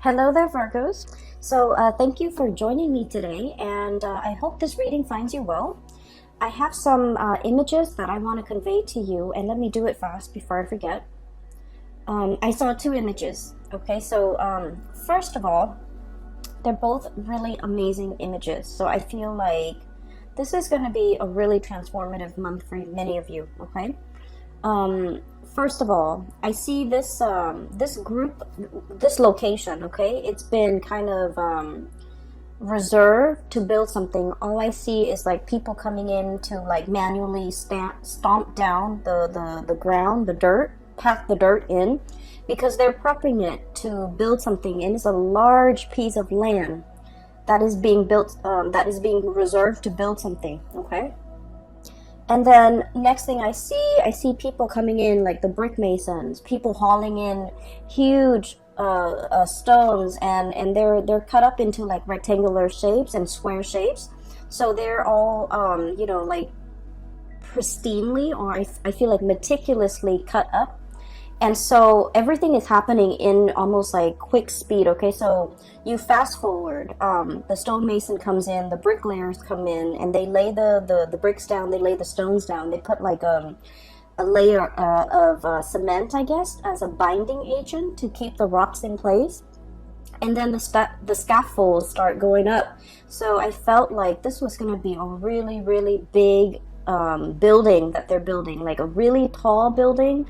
Hello there, Virgos. Thank you for joining me today, and I hope this reading finds you well. I have some images that I want to convey to you, and let me do it fast before I forget. I saw two images. Okay, first of all, they're both really amazing images. So I feel like this is going to be a really transformative month for many of you. Okay. First of all, I see this group, this location. Okay, it's been kind of reserved to build something. All I see is like people coming in to like manually stomp down the ground, the dirt, pack the dirt in, because they're prepping it to build something, and it's a large piece of land that is being built, that is being reserved to build something. Okay. And then next thing I see people coming in, like the brick masons, people hauling in huge stones, and they're cut up into like rectangular shapes and square shapes. So they're all like pristinely, or I feel like meticulously cut up. And so everything is happening in almost like quick speed. Okay, so you fast forward, the stonemason comes in, the bricklayers come in, and they lay the bricks down, they lay the stones down, they put like a layer of cement, I guess, as a binding agent to keep the rocks in place. And then the scaffolds start going up. So I felt like this was going to be a really, really big building that they're building, like a really tall building,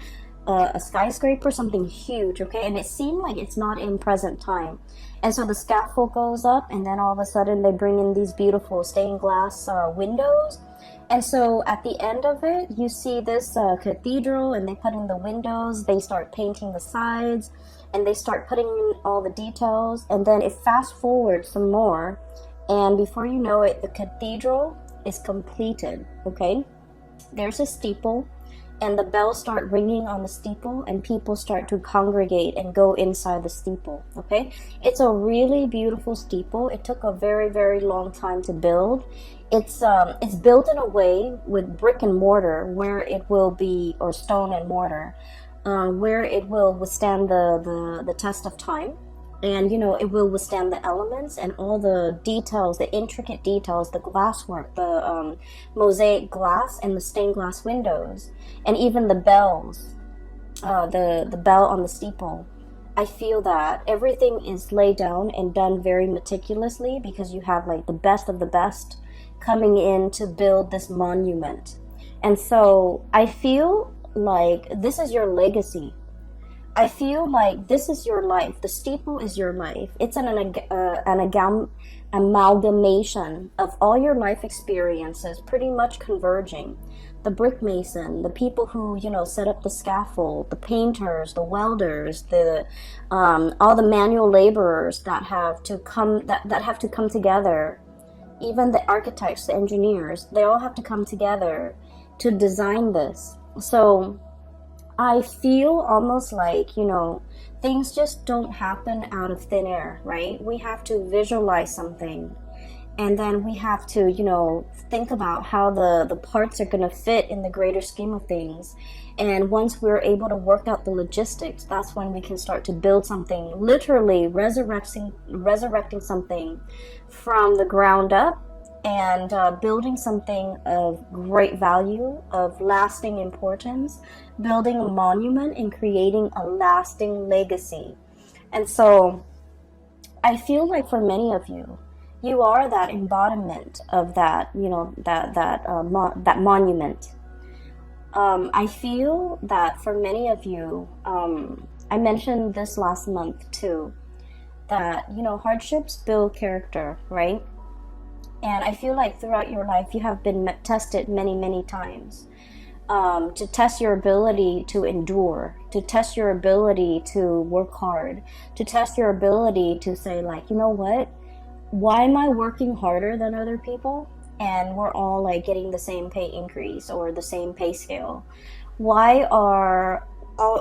a skyscraper, something huge. Okay, and it seemed like it's not in present time. And so the scaffold goes up, and then all of a sudden they bring in these beautiful stained glass windows. And so at the end of it, you see this cathedral, and they put in the windows, they start painting the sides, and they start putting in all the details. And then it fast forwards some more, and before you know it, the cathedral is completed. Okay, there's a steeple, and the bells start ringing on the steeple, and people start to congregate and go inside the steeple. Okay, it's a really beautiful steeple. It took a very, very long time to build. It's built in a way with brick and mortar, where it will be, or stone and mortar, where it will withstand the test of time. And it will withstand the elements and all the details, the intricate details, the glasswork, the mosaic glass, and the stained glass windows, and even the bells, the bell on the steeple. I feel that everything is laid down and done very meticulously, because you have like the best of the best coming in to build this monument. And so I feel like this is your legacy. I feel like this is your life. The steeple is your life. It's an amalgamation of all your life experiences, pretty much converging. The brick mason, the people who set up the scaffold, the painters, the welders, all the manual laborers that have to come together. Even the architects, the engineers, they all have to come together to design this. So I feel almost like, things just don't happen out of thin air, right? We have to visualize something, and then we have to, think about how the parts are going to fit in the greater scheme of things. And once we're able to work out the logistics, that's when we can start to build something, literally resurrecting something from the ground up, and building something of great value, of lasting importance, building a monument and creating a lasting legacy. And so I feel like for many of you, you are that embodiment of that, that monument. I feel that for many of you, I mentioned this last month too, that, hardships build character, right? And I feel like throughout your life, you have been tested many, many times, to test your ability to endure, to test your ability to work hard, to test your ability to say, like, you know what? Why am I working harder than other people? And we're all like getting the same pay increase or the same pay scale. Why are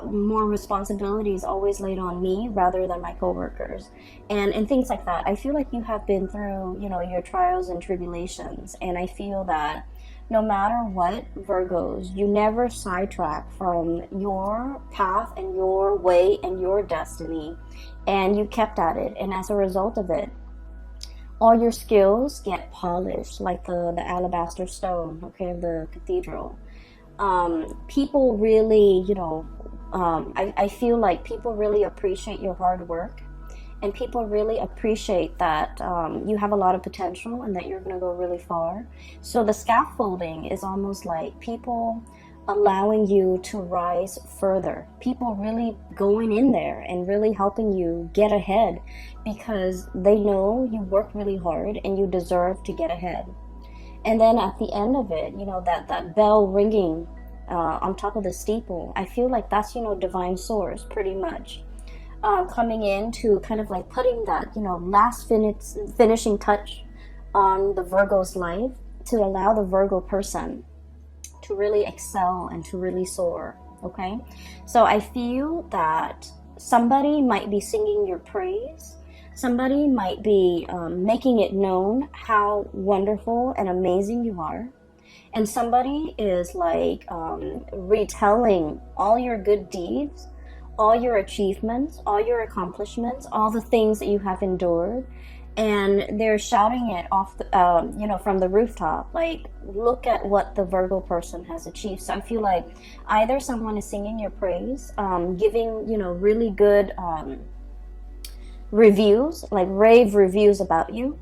more responsibilities always laid on me rather than my coworkers, and things like that? I feel like you have been through, your trials and tribulations, and I feel that no matter what, Virgos, you never sidetrack from your path and your way and your destiny. and you kept at it, and as a result of it, all your skills get polished like the alabaster stone, okay, of the cathedral. People really, I feel like people really appreciate your hard work, and people really appreciate that you have a lot of potential and that you're going to go really far. So the scaffolding is almost like people allowing you to rise further, people really going in there and really helping you get ahead, because they know you work really hard and you deserve to get ahead. And then at the end of it, that bell ringing on top of the steeple, I feel like that's, divine source pretty much. Coming in to kind of like putting that, last finishing touch on the Virgo's life, to allow the Virgo person to really excel and to really soar, okay? So I feel that somebody might be singing your praise. Somebody might be making it known how wonderful and amazing you are. And somebody is like retelling all your good deeds, all your achievements, all your accomplishments, all the things that you have endured. And they're shouting it off, from the rooftop, like, look at what the Virgo person has achieved. So I feel like either someone is singing your praise, giving, really good reviews, like rave reviews about you,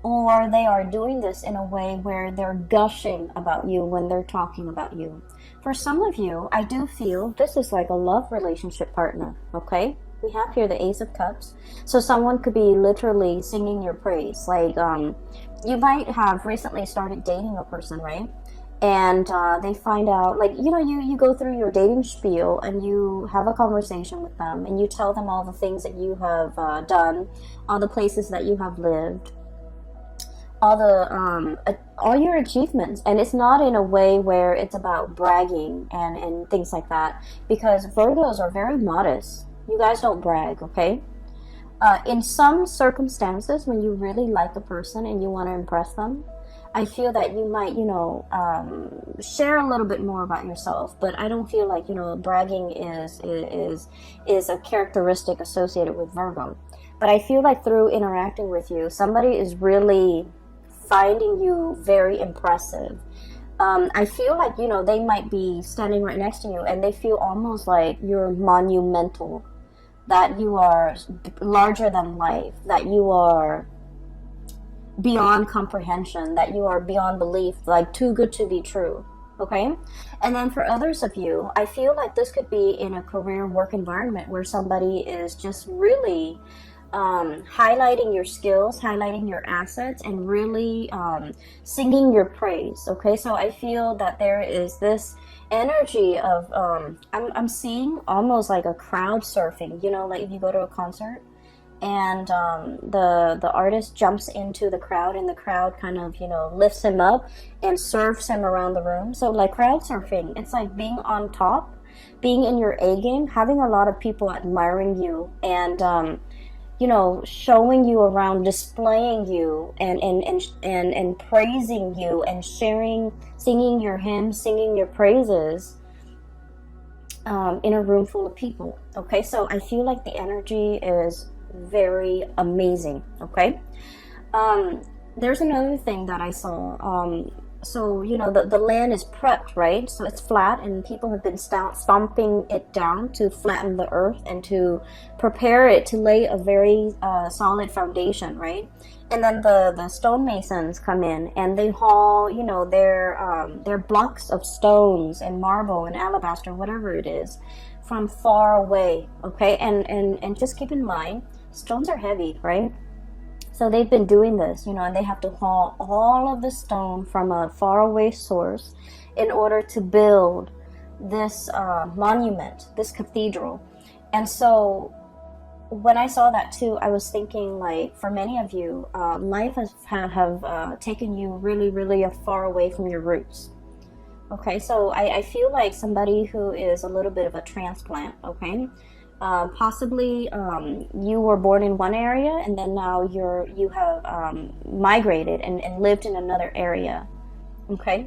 or they are doing this in a way where they're gushing about you when they're talking about you. For some of you, I do feel this is like a love relationship partner, okay? We have here the Ace of Cups. So someone could be literally singing your praise. Like, you might have recently started dating a person, right? And they find out, like, you go through your dating spiel and you have a conversation with them and you tell them all the things that you have done, all the places that you have lived, all your achievements. And it's not in a way where it's about bragging and things like that, because Virgos are very modest. You guys don't brag, okay? In some circumstances, when you really like a person and you want to impress them, I feel that you might, share a little bit more about yourself. But I don't feel like, bragging is a characteristic associated with Virgo. But I feel like through interacting with you, somebody is really finding you very impressive. I feel like, they might be standing right next to you and they feel almost like you're monumental, that you are larger than life, that you are beyond comprehension, that you are beyond belief, like too good to be true, okay? And then for others of you, I feel like this could be in a career work environment where somebody is just really highlighting your skills, highlighting your assets, and really singing your praise, okay? So I feel that there is this energy of I'm seeing almost like a crowd surfing, like if you go to a concert and the artist jumps into the crowd and the crowd kind of lifts him up and surfs him around the room. So like crowd surfing, it's like being on top, being in your A game, having a lot of people admiring you and showing you around, displaying you and praising you and sharing, singing your hymns, singing your praises in a room full of people. Okay, so I feel like the energy is very amazing. Okay, there's another thing that I saw. So, the land is prepped, right? So it's flat and people have been stomping it down to flatten the earth and to prepare it to lay a very solid foundation, right? And then the stonemasons come in and they haul, their blocks of stones and marble and alabaster, whatever it is, from far away, okay? And just keep in mind, stones are heavy, right? So they've been doing this, and they have to haul all of the stone from a faraway source in order to build this monument, this cathedral. And so when I saw that too, I was thinking, like, for many of you, life have taken you really, really far away from your roots. Okay, so I feel like somebody who is a little bit of a transplant, okay? Possibly you were born in one area and then now you have migrated and lived in another area, okay?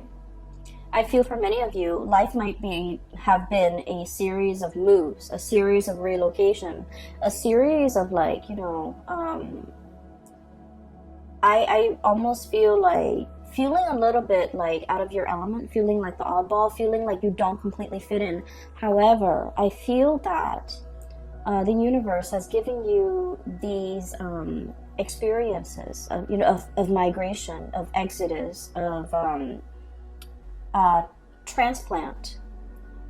I feel for many of you, life might have been a series of moves, a series of relocation, a series of like, I almost feel like feeling a little bit like out of your element, feeling like the oddball, feeling like you don't completely fit in. However, I feel that the universe has given you these experiences of migration, of exodus, of transplant,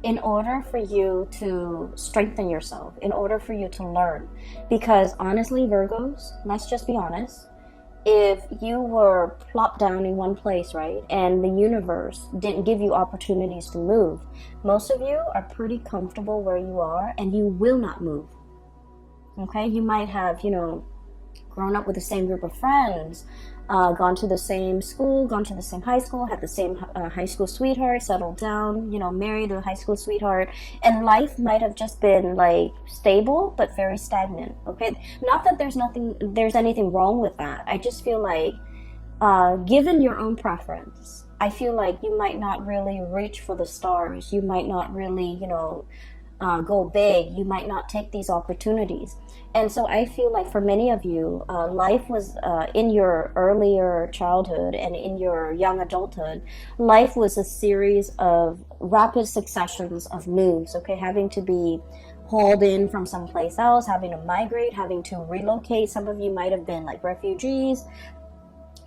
in order for you to strengthen yourself, in order for you to learn. Because honestly, Virgos, let's just be honest, if you were plopped down in one place, right, and the universe didn't give you opportunities to move, most of you are pretty comfortable where you are and you will not move. Okay, you might have, grown up with the same group of friends, gone to the same school, gone to the same high school, had the same high school sweetheart, settled down, married a high school sweetheart, and life might have just been like stable but very stagnant. Okay, not that there's anything wrong with that. I just feel like, given your own preference, I feel like you might not really reach for the stars. You might not really, go big. You might not take these opportunities. And so I feel like for many of you, life was in your earlier childhood and in your young adulthood, life was a series of rapid successions of moves, okay, having to be hauled in from someplace else, having to migrate, having to relocate. Some of you might have been like refugees,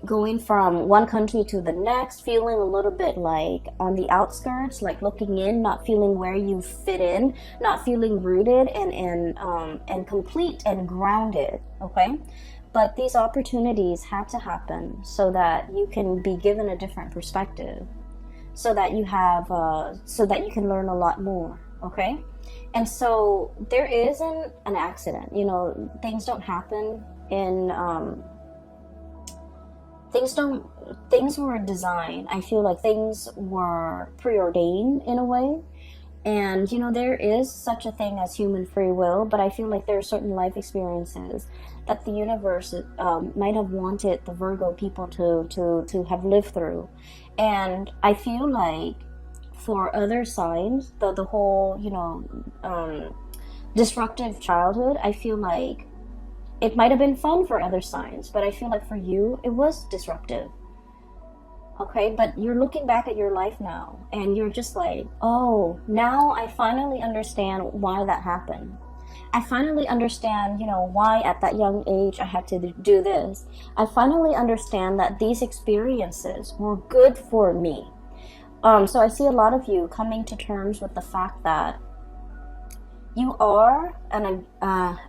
going from one country to the next, feeling a little bit like on the outskirts, like looking in, not feeling where you fit in, not feeling rooted and complete and grounded. Okay, but these opportunities had to happen so that you can be given a different perspective, so that you can learn a lot more. Okay, and so there isn't an accident. Things don't happen in things were designed. I feel like things were preordained in a way. And there is such a thing as human free will, but I feel like there are certain life experiences that the universe might have wanted the Virgo people to have lived through. And I feel like for other signs, the whole disruptive childhood, I feel like it might have been fun for other signs, but I feel like for you, it was disruptive. Okay, but you're looking back at your life now, and you're just like, oh, now I finally understand why that happened. I finally understand, why at that young age I had to do this. I finally understand that these experiences were good for me. So I see a lot of you coming to terms with the fact that you are an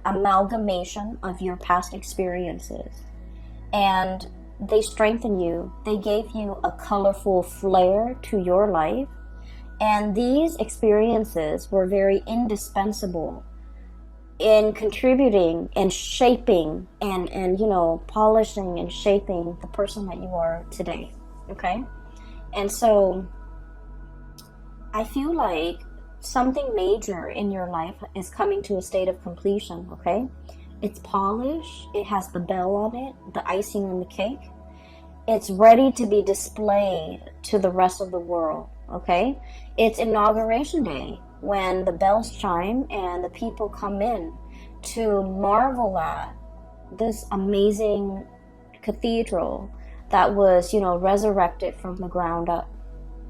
amalgamation of your past experiences, and they strengthen you. They gave you a colorful flair to your life, and these experiences were very indispensable in contributing and shaping and polishing and shaping the person that you are today. Okay, and so I feel like something major in your life is coming to a state of completion. Okay, it's polished, it has the bell on it, the icing on the cake, it's ready to be displayed to the rest of the world. Okay, it's inauguration day, when the bells chime and the people come in to marvel at this amazing cathedral that was resurrected from the ground up.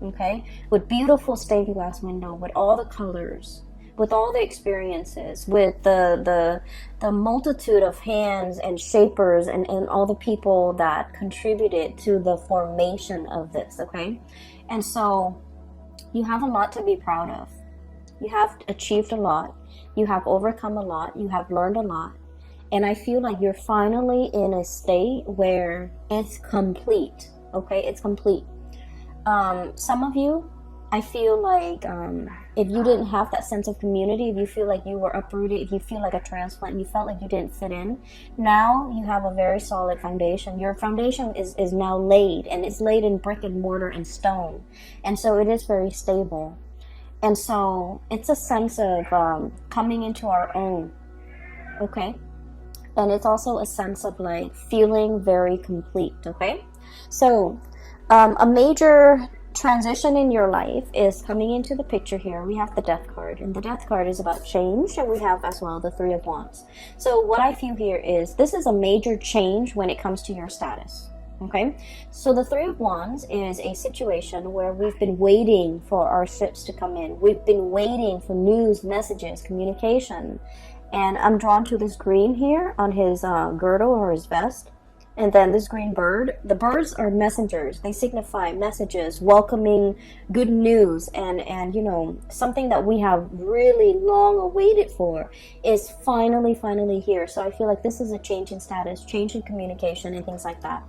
Okay, with beautiful stained glass window, with all the colors, with all the experiences, with the multitude of hands and shapers and all the people that contributed to the formation of this. Okay, and so you have a lot to be proud of. You have achieved a lot, you have overcome a lot, you have learned a lot, and I feel like you're finally in a state where it's complete. Okay, it's complete. Some of you, I feel like if you didn't have that sense of community, if you feel like you were uprooted, if you feel like a transplant and you felt like you didn't fit in, now you have a very solid foundation. Your foundation is now laid, and it's laid in brick and mortar and stone, and so it is very stable. And so it's a sense of coming into our own. Okay, and it's also a sense of like feeling very complete. Okay, so a major transition in your life is coming into the picture here. We have the Death card, and the Death card is about change, and we have as well the Three of Wands. So what I feel here is this is a major change when it comes to your status. Okay, so the Three of Wands is a situation where we've been waiting for our ships to come in. We've been waiting for news, messages, communication. And I'm drawn to this green here on his girdle or his vest. And then this green bird. The birds are messengers. They signify messages, welcoming good news. And you know, something that we have really long awaited for is finally here. So I feel like this is a change in status, change in communication, and things like that.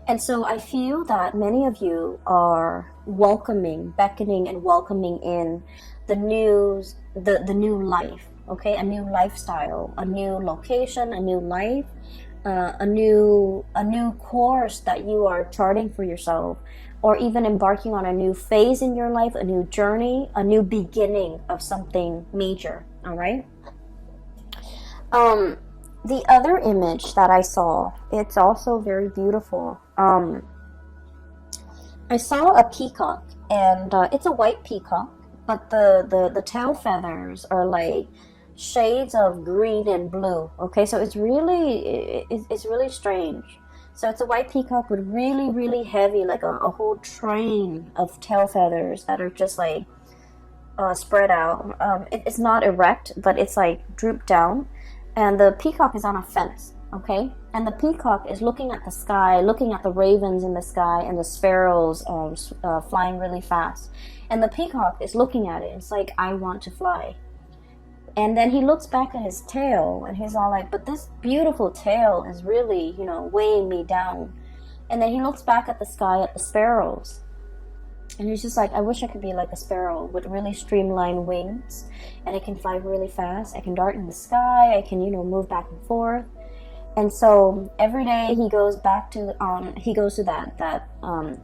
And so I feel that many of you are welcoming, beckoning and welcoming in the news, the new life, okay? A new lifestyle, a new location, a new life, a new course that you are charting for yourself, or even embarking on a new phase in your life, a new journey, a new beginning of something major, all right? The other image that I saw, it's also very beautiful. I saw a peacock, and it's a white peacock, but the tail feathers are like shades of green and blue. Okay, so it's really strange. So it's a white peacock with really heavy, like a whole train of tail feathers that are just like spread out. It's not erect, but it's like drooped down. And the peacock is on a fence, okay? And the peacock is looking at the sky, looking at the ravens in the sky and the sparrows flying really fast. And the peacock is looking at it. It's like, I want to fly. And then he looks back at his tail, and he's all like, but this beautiful tail is really, you know, weighing me down. And then he looks back at the sky, at the sparrows. And he's just like, I wish I could be like a sparrow with really streamlined wings, and I can fly really fast. I can dart in the sky. I can, you know, move back and forth. And so every day he goes back to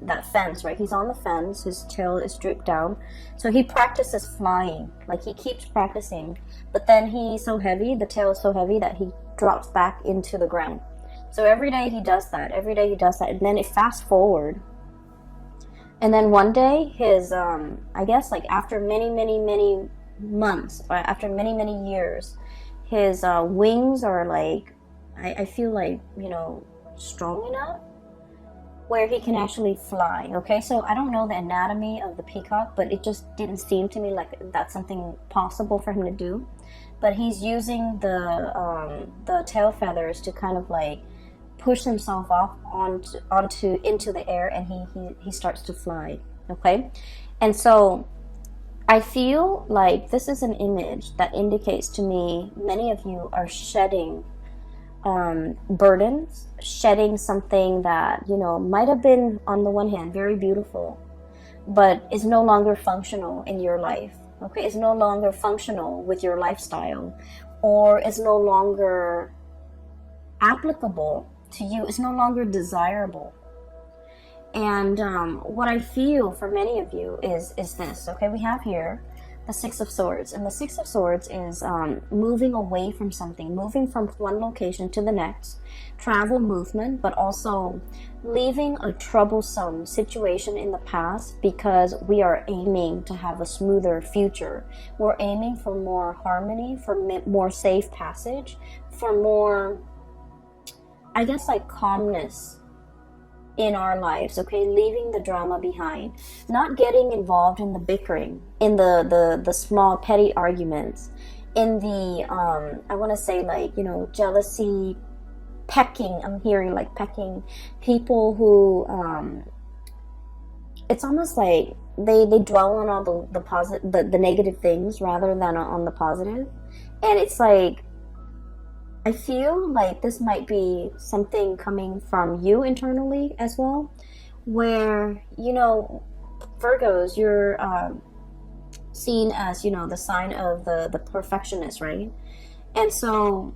that fence, right? He's on the fence. His tail is drooped down, so he practices flying. Like, he keeps practicing, but then he's so heavy. The tail is so heavy that he drops back into the ground. So every day he does that. And then it fast forward. And then one day, his, I guess, like, after many months, or after many years, his wings are, like, I feel like, you know, strong enough where he can actually fly, okay? So I don't know the anatomy of the peacock, but it just didn't seem to me like that's something possible for him to do. But he's using the tail feathers to kind of, like, push himself off into the air, and he starts to fly, okay? And so I feel like this is an image that indicates to me many of you are shedding burdens, shedding something that, you know, might have been, on the one hand, very beautiful, but is no longer functional in your life, okay? It's no longer functional with your lifestyle, or is no longer applicable to you. It's no longer desirable. And what I feel for many of you is this, okay? We have here the Six of Swords, and the Six of Swords is moving away from something, moving from one location to the next, travel, movement, but also leaving a troublesome situation in the past, because we are aiming to have a smoother future. We're aiming for more harmony, for more safe passage, for more, I guess, like, calmness in our lives, okay? Leaving the drama behind, not getting involved in the bickering, in the small petty arguments, in the I want to say, like, you know, jealousy, pecking. I'm hearing, like, pecking. People who it's almost like they dwell on all the negative things rather than on the positive. And it's like, I feel like this might be something coming from you internally as well, where, you know, Virgos, you're seen as, you know, the sign of the perfectionist, right? And so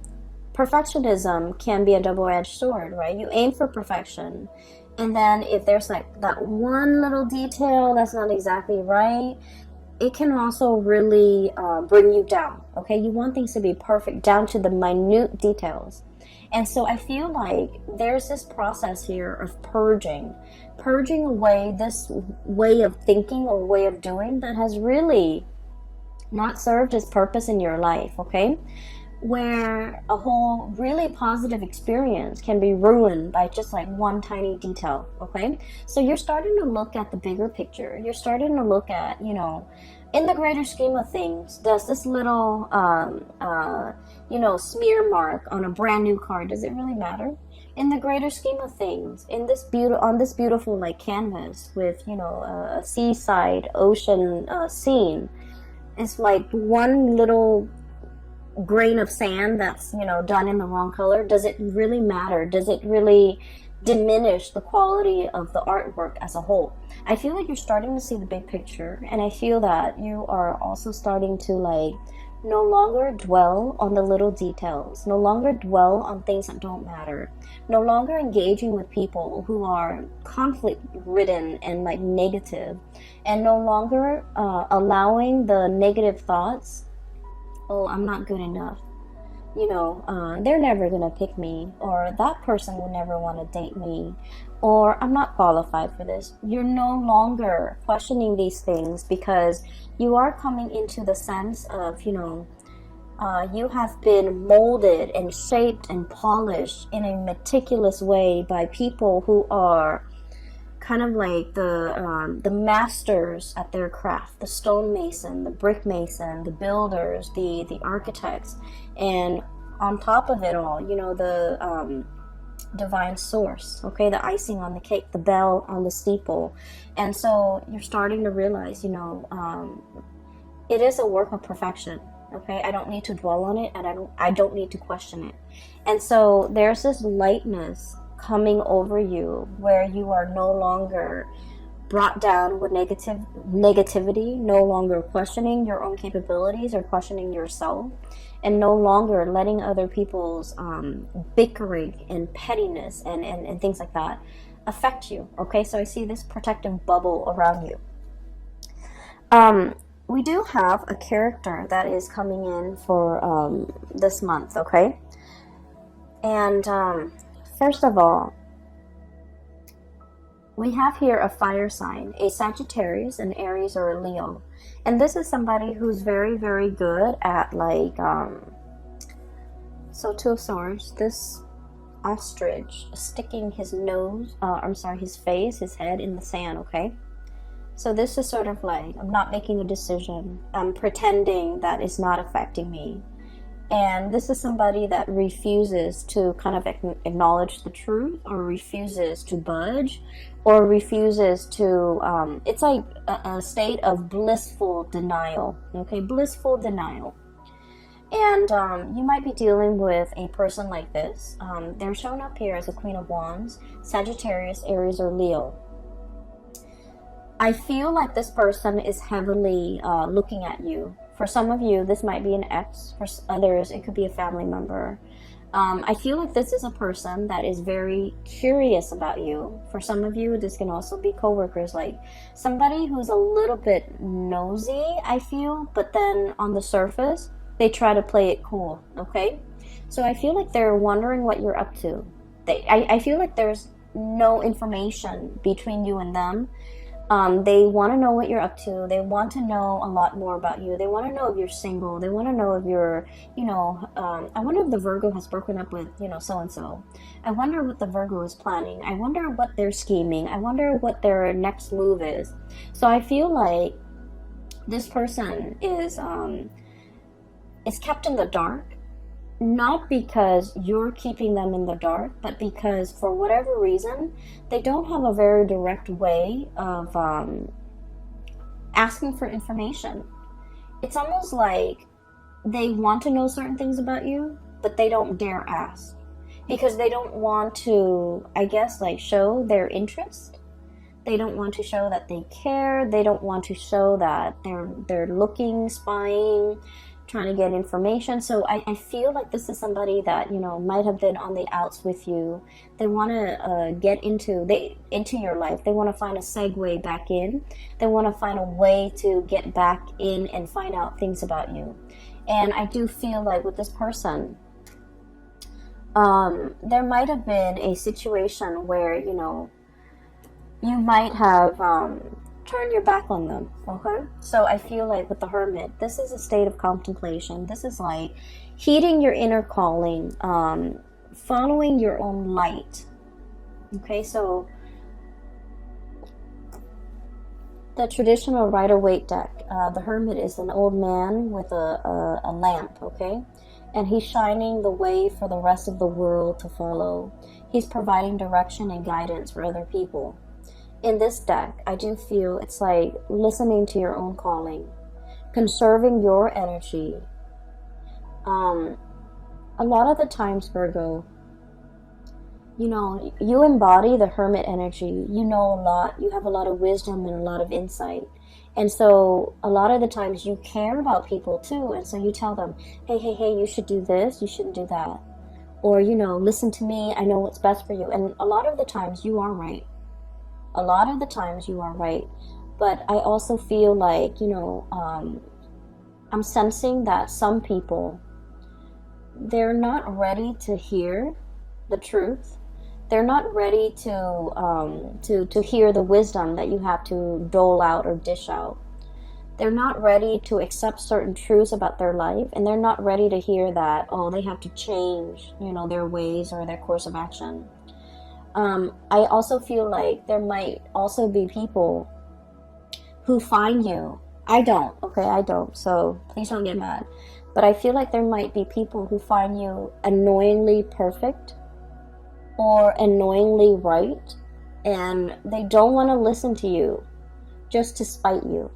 perfectionism can be a double-edged sword, right? You aim for perfection, and then if there's, like, that one little detail that's not exactly right, it can also really bring you down, okay? You want things to be perfect down to the minute details. And so I feel like there's this process here of purging away this way of thinking or way of doing that has really not served its purpose in your life, okay? Where a whole really positive experience can be ruined by just like one tiny detail, okay? So you're starting to look at the bigger picture. You're starting to look at, you know, in the greater scheme of things, does this little, you know, smear mark on a brand new car, does it really matter? In the greater scheme of things, in this on this beautiful like canvas with, you know, a seaside ocean scene, it's like one little grain of sand that's, you know, done in the wrong color. Does it really matter? Does it really diminish the quality of the artwork as a whole? I feel like you're starting to see the big picture, and I feel that you are also starting to like no longer dwell on the little details, no longer dwell on things that don't matter, no longer engaging with people who are conflict ridden and like negative, and no longer allowing the negative thoughts, oh, I'm not good enough, you know, they're never gonna pick me, or that person will never want to date me, or I'm not qualified for this. You're no longer questioning these things because you are coming into the sense of, you know, you have been molded and shaped and polished in a meticulous way by people who are kind of like the masters at their craft, the stonemason, the brick mason, the builders, the architects, and on top of it all, you know, the divine source, okay, the icing on the cake, the bell on the steeple. And so you're starting to realize, you know, it is a work of perfection, okay? I don't need to dwell on it, and I don't need to question it. And so there's this lightness coming over you where you are no longer brought down with negativity, no longer questioning your own capabilities or questioning yourself, and no longer letting other people's bickering and pettiness and things like that affect you, okay? So I see this protective bubble around you. We do have a character that is coming in for this month, okay? And first of all, we have here a fire sign, a Sagittarius, an Aries, or a Leo. And this is somebody who's very, very good at like, so Two of Swords, this ostrich sticking his nose, his face, his head in the sand, okay? So this is sort of like, I'm not making a decision. I'm pretending that it's not affecting me. And this is somebody that refuses to kind of acknowledge the truth, or refuses to budge, or refuses to, it's like a state of blissful denial, okay? Blissful denial. And you might be dealing with a person like this. They're shown up here as a Queen of Wands, Sagittarius, Aries, or Leo. I feel like this person is heavily looking at you. For some of you, this might be an ex. For others, it could be a family member. I feel like this is a person that is very curious about you. For some of you, this can also be coworkers, like somebody who's a little bit nosy, I feel, but then on the surface, they try to play it cool, okay? So I feel like they're wondering what you're up to. I feel like there's no information between you and them. They want to know what you're up to. They want to know a lot more about you. They want to know if you're single. They want to know if you're, you know, I wonder if the Virgo has broken up with, you know, so-and-so. I wonder what the Virgo is planning. I wonder what they're scheming. I wonder what their next move is. So I feel like this person is kept in the dark. Not because you're keeping them in the dark, but because for whatever reason, they don't have a very direct way of asking for information. It's almost like they want to know certain things about you, but they don't dare ask. Because they don't want to, I guess, like show their interest. They don't want to show that they care. They don't want to show that they're looking, spying, trying to get information. So I feel like this is somebody that, you know, might have been on the outs with you. They want to get into your life. They want to find a segue back in. They want to find a way to get back in and find out things about you. And I do feel like with this person, There might have been a situation where, you know, you might have turned your back on them, okay? So I feel like with the Hermit, this is a state of contemplation. This is like heeding your inner calling, following your own light, okay? So the traditional Rider-Waite deck, the Hermit is an old man with a lamp, okay? And he's shining the way for the rest of the world to follow. He's providing direction and guidance for other people. In this deck, I do feel it's like listening to your own calling, conserving your energy. A lot of the times, Virgo, you know, you embody the Hermit energy. You know a lot. You have a lot of wisdom and a lot of insight. And so a lot of the times you care about people too. And so you tell them, hey, hey, hey, you should do this. You shouldn't do that. Or, you know, listen to me. I know what's best for you. And a lot of the times you are right. A lot of the times you are right. But I also feel like, you know, I'm sensing that some people, they're not ready to hear the truth. They're not ready to hear the wisdom that you have to dole out or dish out. They're not ready to accept certain truths about their life, and they're not ready to hear that, oh, they have to change, you know, their ways or their course of action. I also feel like there might also be people who find you. I don't, okay, I don't, so please don't get mad. But I feel like there might be people who find you annoyingly perfect or annoyingly right, and they don't want to listen to you just to spite you.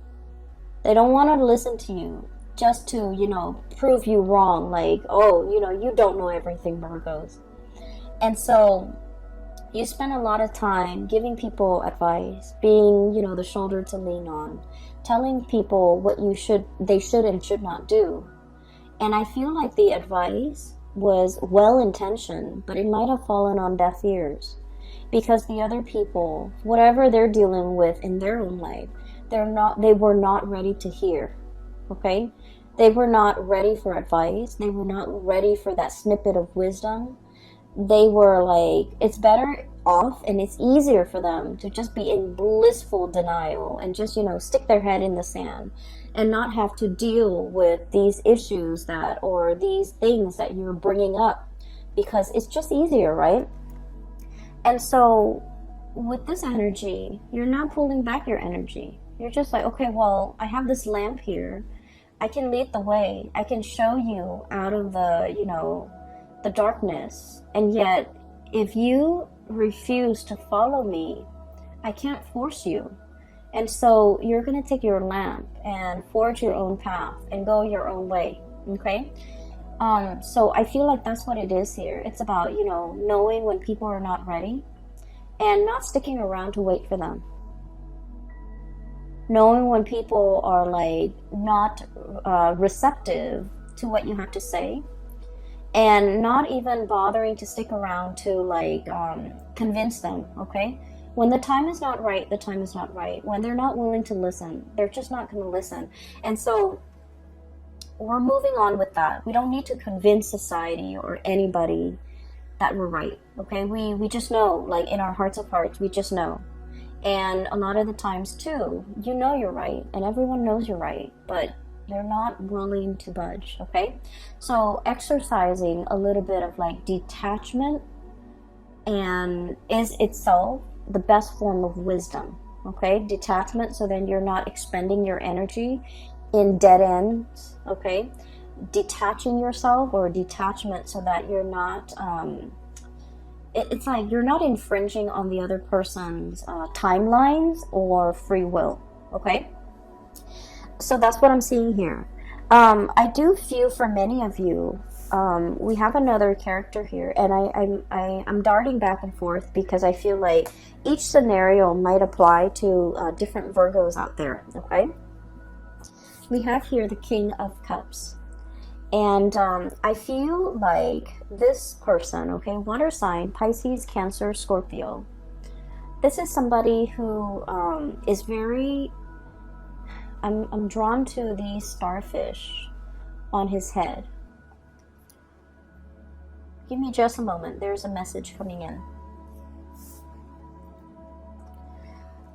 They don't want to listen to you just to, you know, prove you wrong, like, oh, you know, you don't know everything, Virgos. And so you spend a lot of time giving people advice, being, you know, the shoulder to lean on, telling people what they should and should not do. And I feel like the advice was well-intentioned, but it might have fallen on deaf ears, because the other people, whatever they're dealing with in their own life, they were not ready to hear, okay? They were not ready for advice. They were not ready for that snippet of wisdom. They were like, it's better off and it's easier for them to just be in blissful denial and just, you know, stick their head in the sand and not have to deal with these issues or these things that you're bringing up, because it's just easier, right? And so with this energy, you're not pulling back your energy. You're just like, okay, well, I have this lamp here. I can lead the way. I can show you out of the, you know, the darkness. And yet, if you refuse to follow me, I can't force you. And so you're going to take your lamp and forge your own path and go your own way, okay? So I feel like that's what it is here. It's about, you know, knowing when people are not ready and not sticking around to wait for them. Knowing when people are, like, not receptive to what you have to say, and not even bothering to stick around to, like, convince them, okay? When the time is not right, the time is not right. When they're not willing to listen, they're just not going to listen. And so we're moving on with that. We don't need to convince society or anybody that we're right, okay? We just know, like, in our hearts of hearts, we just know. And a lot of the times, too, you know you're right, and everyone knows you're right, but they're not willing to budge, okay? So exercising a little bit of, like, detachment and is itself the best form of wisdom, okay? Detachment, so then you're not expending your energy in dead ends, okay? Detaching yourself, or detachment, so that you're not, it's like you're not infringing on the other person's timelines or free will, okay? So that's what I'm seeing here. I do feel for many of you, we have another character here, and I'm darting back and forth because I feel like each scenario might apply to different Virgos out there, okay? We have here the King of Cups. And I feel like this person, okay, water sign, Pisces, Cancer, Scorpio. This is somebody who is very... I'm drawn to the starfish on his head. Give me just a moment. There's a message coming in.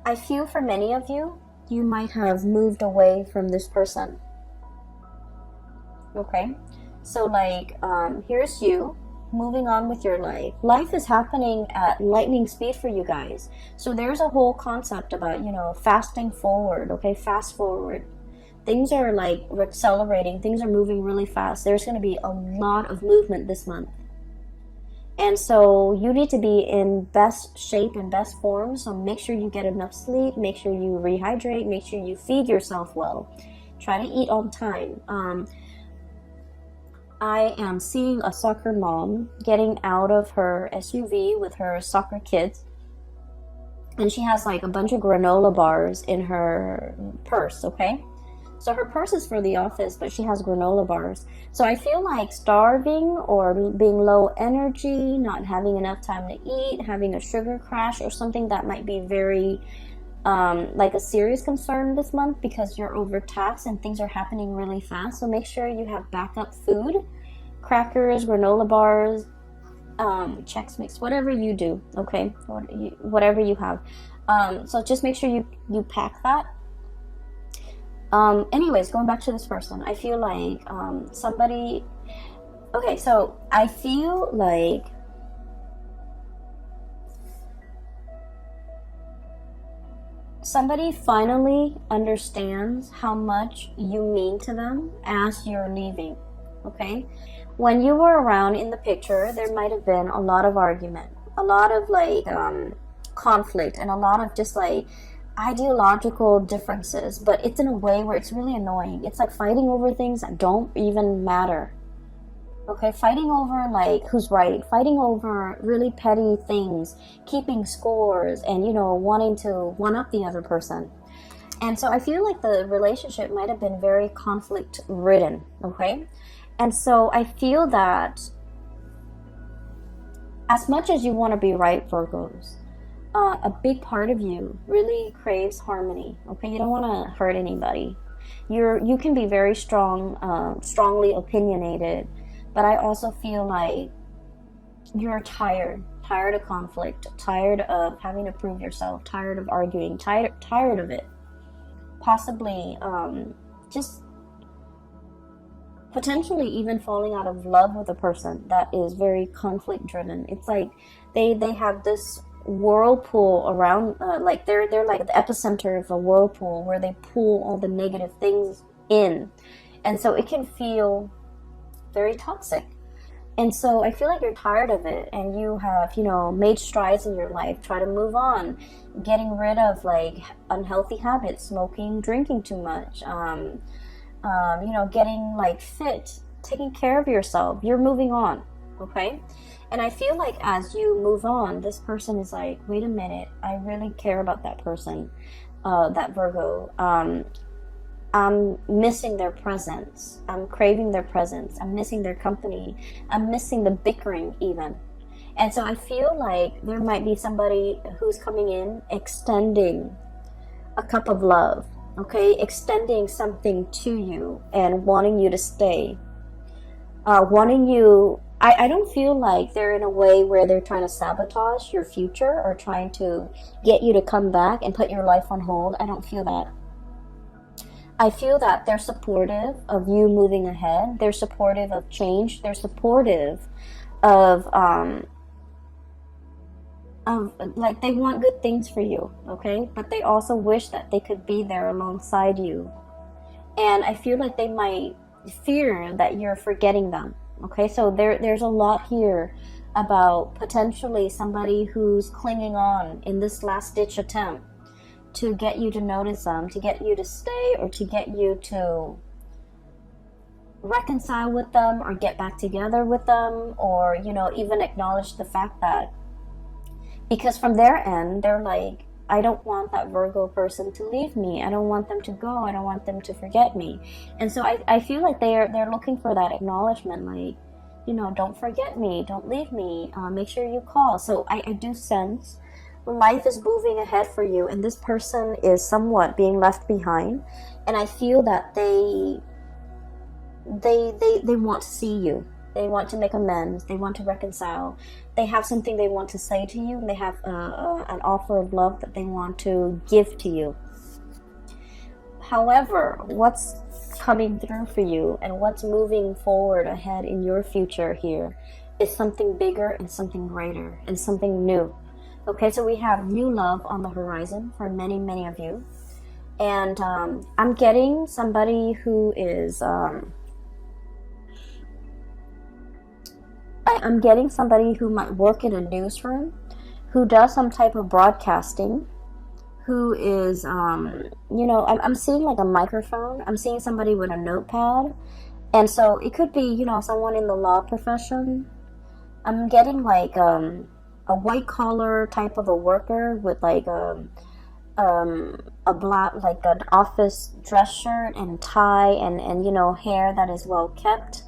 I feel for many of you, you might have moved away from this person. Okay? So like, here's you moving on with your life. Life is happening at lightning speed for you guys. So there's a whole concept about, you know, fasting forward, okay? Fast forward. Things are like accelerating. Things are moving really fast. There's going to be a lot of movement this month. And so you need to be in best shape and best form. So make sure you get enough sleep. Make sure you rehydrate. Make sure you feed yourself well. Try to eat on time. I am seeing a soccer mom getting out of her SUV with her soccer kids. And she has like a bunch of granola bars in her purse, okay? So her purse is for the office, but she has granola bars. So I feel like starving or being low energy, not having enough time to eat, having a sugar crash or something that might be very like a serious concern this month because you're overtaxed and things are happening really fast. So make sure you have backup food, crackers, granola bars, Chex Mix, whatever you do, okay? Whatever you have. So just make sure you pack that. Anyways, going back to this person, I feel like somebody... Okay, so I feel like somebody finally understands how much you mean to them as you're leaving, okay? When you were around in the picture, there might have been a lot of argument, a lot of like conflict, and a lot of just like ideological differences, but it's in a way where it's really annoying. It's like fighting over things that don't even matter. Okay, fighting over like who's right, fighting over really petty things, keeping scores, and you know, wanting to one up the other person. And so I feel like the relationship might have been very conflict ridden, okay? And so I feel that as much as you want to be right, Virgos, a big part of you really craves harmony. Okay, you don't want to hurt anybody. You can be very strongly opinionated, but I also feel like you're tired of conflict, tired of having to prove yourself, tired of arguing, tired of it. Possibly just potentially even falling out of love with a person that is very conflict driven. It's like they have this whirlpool around, like they're like the epicenter of a whirlpool where they pull all the negative things in, and so it can feel very toxic. And so I feel like you're tired of it, and you have, you know, made strides in your life, try to move on, getting rid of like unhealthy habits, smoking, drinking too much, you know, getting like fit, taking care of yourself. You're moving on, okay? And I feel like as you move on, this person is like, wait a minute, I really care about that person, that Virgo. I'm missing their presence. I'm craving their presence. I'm missing their company. I'm missing the bickering even. And so I feel like there might be somebody who's coming in, extending a cup of love, okay? Extending something to you and wanting you to stay. Wanting you... I don't feel like they're in a way where they're trying to sabotage your future or trying to get you to come back and put your life on hold. I don't feel that. I feel that they're supportive of you moving ahead. They're supportive of change. They're supportive of like they want good things for you, okay? But they also wish that they could be there alongside you. And I feel like they might fear that you're forgetting them. Okay, so there's a lot here about potentially somebody who's clinging on in this last-ditch attempt to get you to notice them, to get you to stay, or to get you to reconcile with them or get back together with them, or, you know, even acknowledge the fact that, because from their end, they're like, I don't want that Virgo person to leave me. I don't want them to go. I don't want them to forget me. And so I feel like they're looking for that acknowledgement, like, you know, don't forget me, don't leave me, make sure you call. So I do sense life is moving ahead for you, and this person is somewhat being left behind. And I feel that they want to see you. They want to make amends. They want to reconcile. They have something they want to say to you, and they have an offer of love that they want to give to you. However, what's coming through for you and what's moving forward ahead in your future here is something bigger and something greater and something new. Okay, so we have new love on the horizon for many, many of you. And I'm getting somebody who is... I'm getting somebody who might work in a newsroom, who does some type of broadcasting, who is, you know, I'm seeing like a microphone. I'm seeing somebody with a notepad. And so it could be, you know, someone in the law profession. I'm getting like a white collar type of a worker with like a black, like an office dress shirt and tie and you know, hair that is well kept,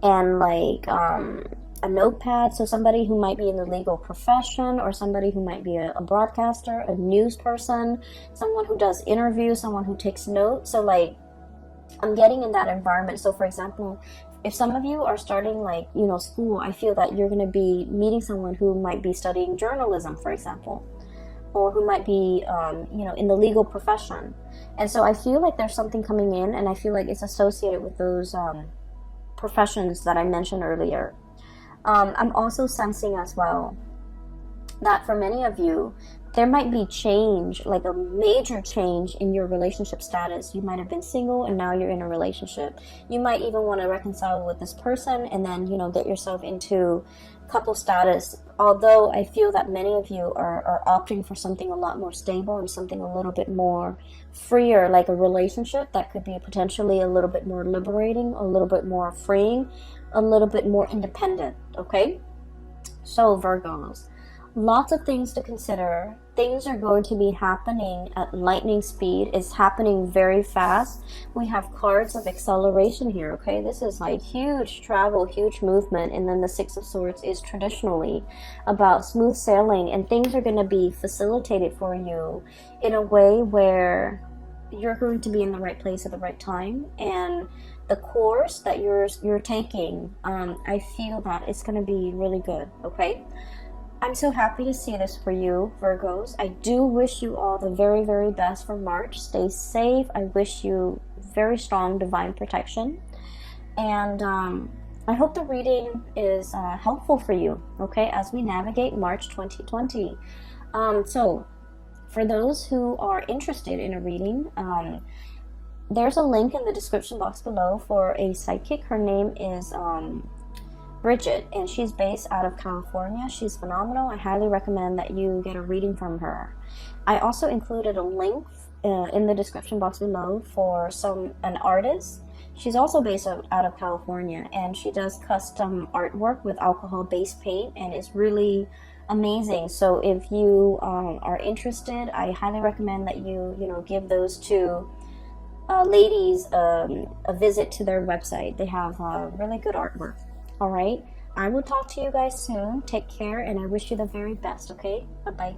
and like a notepad. So somebody who might be in the legal profession, or somebody who might be a broadcaster, a news person, someone who does interviews, someone who takes notes. So like I'm getting in that environment. So for example, if some of you are starting like, you know, school, I feel that you're going to be meeting someone who might be studying journalism, for example, or who might be you know, in the legal profession. And so I feel like there's something coming in, and I feel like it's associated with those professions that I mentioned earlier. I'm also sensing as well that for many of you, there might be change, like a major change in your relationship status. You might have been single and now you're in a relationship. You might even want to reconcile with this person and then, you know, get yourself into couple status. Although I feel that many of you are opting for something a lot more stable and something a little bit more freer, like a relationship that could be potentially a little bit more liberating, a little bit more freeing, a little bit more independent, okay? So Virgos, lots of things to consider. Things are going to be happening at lightning speed. It's happening very fast. We have cards of acceleration here, okay? This is like huge travel, huge movement. And then the Six of Swords is traditionally about smooth sailing, and things are going to be facilitated for you in a way where you're going to be in the right place at the right time. And the course that you're taking, I feel that it's going to be really good, okay? I'm so happy to see this for you, Virgos. I do wish you all the very, very best for March. Stay safe. I wish you very strong divine protection. And I hope the reading is helpful for you, okay, as we navigate March 2020. So, for those who are interested in a reading, there's a link in the description box below for a psychic. Her name is... Bridget, and she's based out of California. She's phenomenal. I highly recommend that you get a reading from her. I also included a link in the description box below for an artist. She's also based out of California, and she does custom artwork with alcohol-based paint, and it's really amazing. So if you are interested, I highly recommend that you give those two ladies a visit to their website. They have really good artwork. All right, I will talk to you guys soon. Take care, and I wish you the very best, okay? Bye-bye.